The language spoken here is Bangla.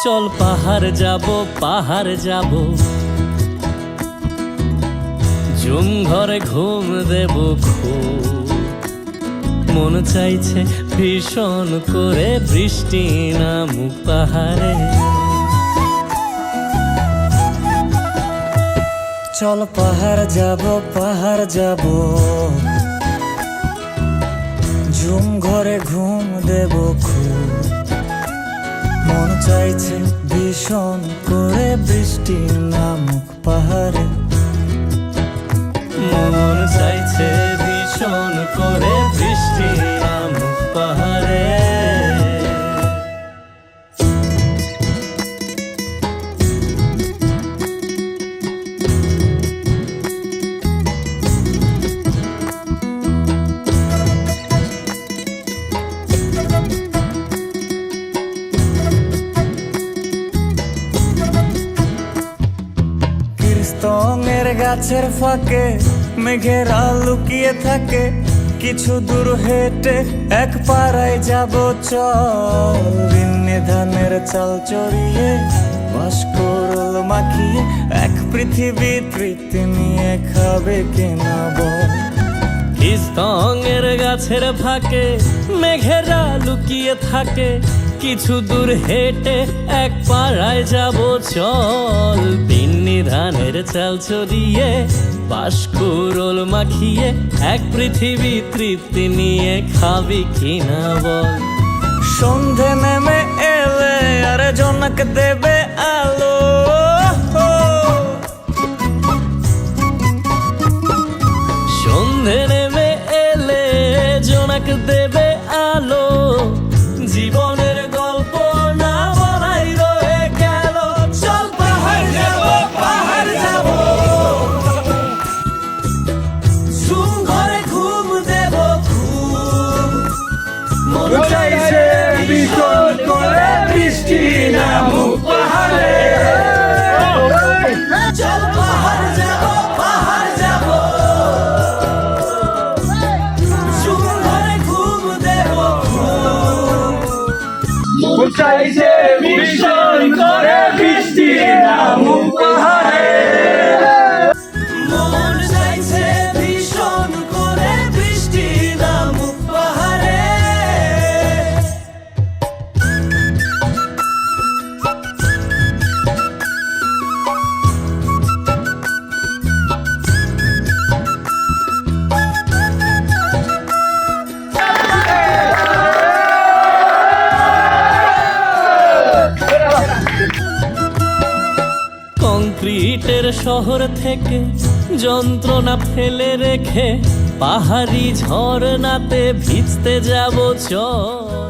চল পাহাড় যাব ঝুম ঘরে ঘুম দেব খুব মন চাইছে ভীষণ করে বৃষ্টি নামুক পাহাড়ে। চল পাহাড় যাব ঝুম ঘরে ঘুম দেব খুব মন চাইছে ভীষণ করে বৃষ্টি নামুক পাহাড়ে। মন চাইছে ভীষণ করে বৃষ্টি নামুক পাহাড়ে। স্তঙের গাছের ফাঁকে মেঘেরা লুকিয়ে থাকে, কিছু দূর হেঁটে এক পাড়ায় যাব চল। বিন্নি ধানের চাল চড়িয়ে বাঁশকুড়ুল মাখিয়ে এক পৃথিবী তৃপ্তি নিয়ে খাবে কিনা বল। স্তঙের গাছের ফাঁকে মেঘেরা লুকিয়ে থাকে, কিছু দূর হেঁটে এক পাড়ায় যাব চল। বিন্নি ধানের চাল চড়িয়ে বাঁশকুড়ুল মাখিয়ে এক পৃথিবী তৃপ্তি নিয়ে খাবি কিনা বল। সন্ধে নেমে এলে আর জনক দেবে আলো, সন্ধে নেমে এলে জোনাক দেবে আলো। জীবনের গল্প না বলাই রয়ে গেল, চল পাহাড় যাব ঝুম ঘরে ঘুম দেব খুব মন চাইছে ভীষণ করে বৃষ্টি নামুক পাহাড়ে। চল পাহাড় যাব ঝুম ঘরে ঘুম দেব খুব মন চাইছে ভীষণ করে বৃষ্টি নামুক পাহাড়ে। মন চাইছে ভীষণ করে বৃষ্টি নামুক পাহাড়ে। কংক্রিটের শহর থেকে যন্ত্রণা ফেলে রেখে পাহাড়ি ঝর্ণাতে ভিজতে যাব চল।